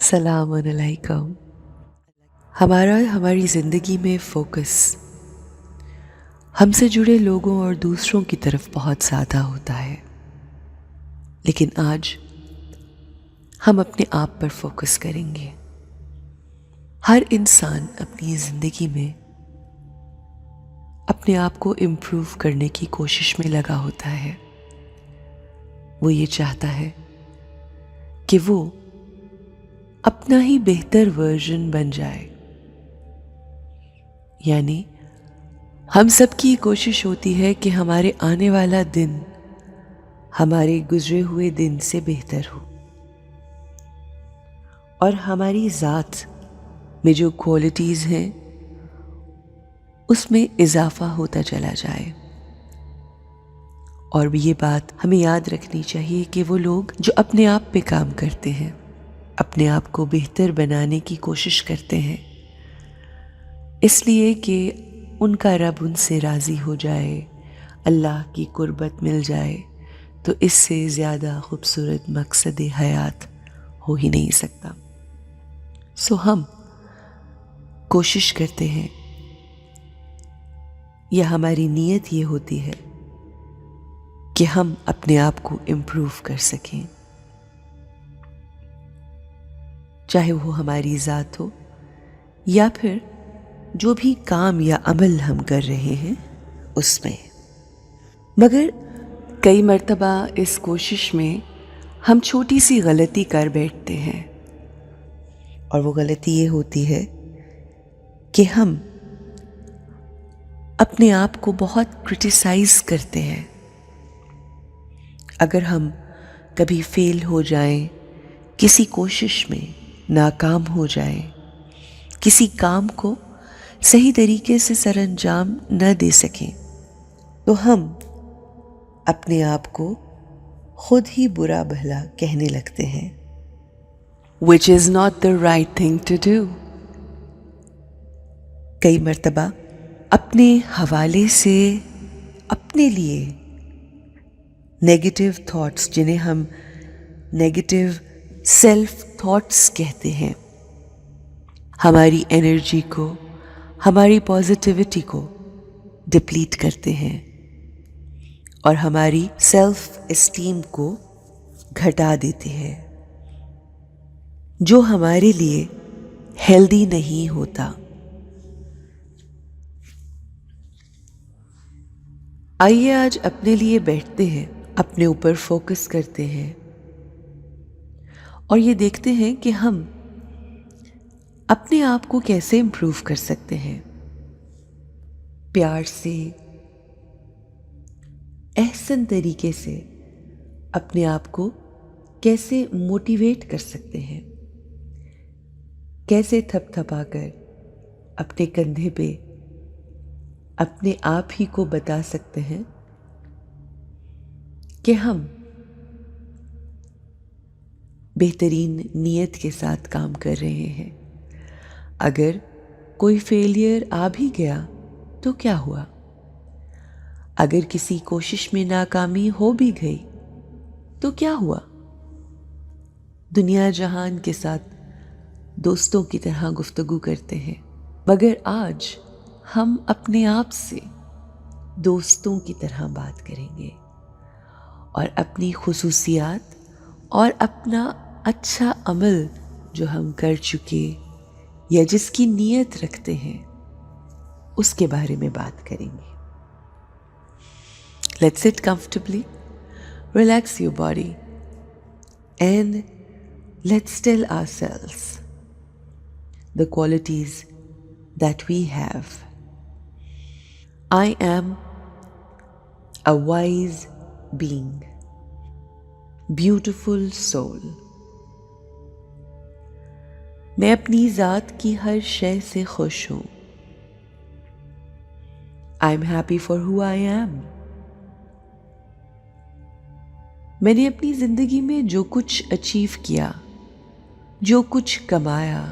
السلام علیکم۔ ہماری زندگی میں فوکس ہم سے جڑے لوگوں اور دوسروں کی طرف بہت زیادہ ہوتا ہے، لیکن آج ہم اپنے آپ پر فوکس کریں گے۔ ہر انسان اپنی زندگی میں اپنے آپ کو امپروو کرنے کی کوشش میں لگا ہوتا ہے۔ وہ یہ چاہتا ہے کہ وہ اپنا ہی بہتر ورژن بن جائے، یعنی ہم سب کی کوشش ہوتی ہے کہ ہمارے آنے والا دن ہمارے گزرے ہوئے دن سے بہتر ہو، اور ہماری ذات میں جو کوالٹیز ہیں اس میں اضافہ ہوتا چلا جائے۔ اور یہ بات ہمیں یاد رکھنی چاہیے کہ وہ لوگ جو اپنے آپ پہ کام کرتے ہیں، اپنے آپ کو بہتر بنانے کی کوشش کرتے ہیں، اس لیے کہ ان کا رب ان سے راضی ہو جائے، اللہ کی قربت مل جائے، تو اس سے زیادہ خوبصورت مقصد حیات ہو ہی نہیں سکتا۔ سو ہم کوشش کرتے ہیں، یا ہماری نیت یہ ہوتی ہے کہ ہم اپنے آپ کو امپروو کر سکیں، چاہے وہ ہماری ذات ہو یا پھر جو بھی کام یا عمل ہم کر رہے ہیں اس میں۔ مگر کئی مرتبہ اس کوشش میں ہم چھوٹی سی غلطی کر بیٹھتے ہیں، اور وہ غلطی یہ ہوتی ہے کہ ہم اپنے آپ کو بہت کرٹیسائز کرتے ہیں۔ اگر ہم کبھی فیل ہو جائیں، کسی کوشش میں ناکام ہو جائیں، کسی کام کو صحیح طریقے سے سر انجام نہ دے سکیں، تو ہم اپنے آپ کو خود ہی برا بھلا کہنے لگتے ہیں، which is not the right thing to do۔ کئی مرتبہ اپنے حوالے سے اپنے لیے نیگیٹو تھاٹس، جنہیں ہم نیگیٹو سیلف تھاٹس کہتے ہیں، ہماری انرجی کو، ہماری پازیٹیوٹی کو ڈپلیٹ کرتے ہیں اور ہماری سیلف اسٹیم کو گھٹا دیتے ہیں، جو ہمارے لیے ہیلدی نہیں ہوتا۔ آئیے آج اپنے لیے بیٹھتے ہیں، اپنے اوپر فوکس کرتے ہیں، اور یہ دیکھتے ہیں کہ ہم اپنے آپ کو کیسے امپروو کر سکتے ہیں، پیار سے، احسن طریقے سے اپنے آپ کو کیسے موٹیویٹ کر سکتے ہیں، کیسے تھپ تھپا کر اپنے کندھے پہ اپنے آپ ہی کو بتا سکتے ہیں کہ ہم بہترین نیت کے ساتھ کام کر رہے ہیں۔ اگر کوئی فیلئر آ بھی گیا تو کیا ہوا؟ اگر کسی کوشش میں ناکامی ہو بھی گئی تو کیا ہوا؟ دنیا جہان کے ساتھ دوستوں کی طرح گفتگو کرتے ہیں، مگر آج ہم اپنے آپ سے دوستوں کی طرح بات کریں گے، اور اپنی خصوصیات اور اپنا اچھا عمل جو ہم کر چکے یا جس کی نیت رکھتے ہیں اس کے بارے میں بات کریں گے۔ Let's sit comfortably, relax your body, and let's tell ourselves the qualities that we have. I am a wise being, beautiful soul۔ میں اپنی ذات کی ہر شے سے خوش ہوں۔ I'm happy for who I am۔ میں نے اپنی زندگی میں جو کچھ اچیو کیا، جو کچھ کمایا،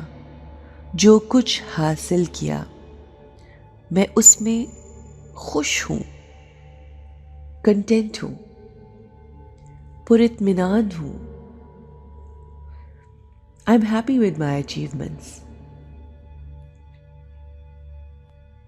جو کچھ حاصل کیا، میں اس میں خوش ہوں، کنٹینٹ ہوں، پر اطمینان ہوں۔ I'm happy with my achievements.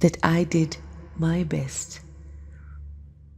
that I did my best.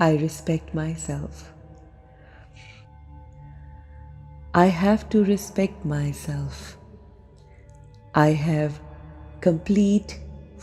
I respect myself. I have to respect myself. I have complete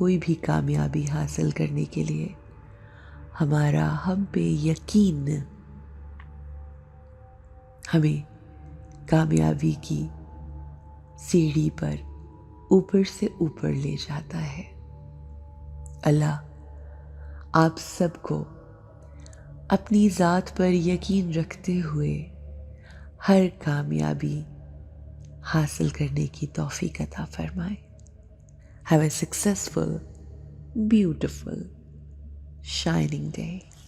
کوئی بھی کامیابی حاصل کرنے کے لیے ہمارا ہم پہ یقین ہمیں کامیابی کی سیڑھی پر اوپر سے اوپر لے جاتا ہے۔ اللہ آپ سب کو اپنی ذات پر یقین رکھتے ہوئے ہر کامیابی حاصل کرنے کی توفیق عطا فرمائے۔ Have a successful, beautiful, shining day.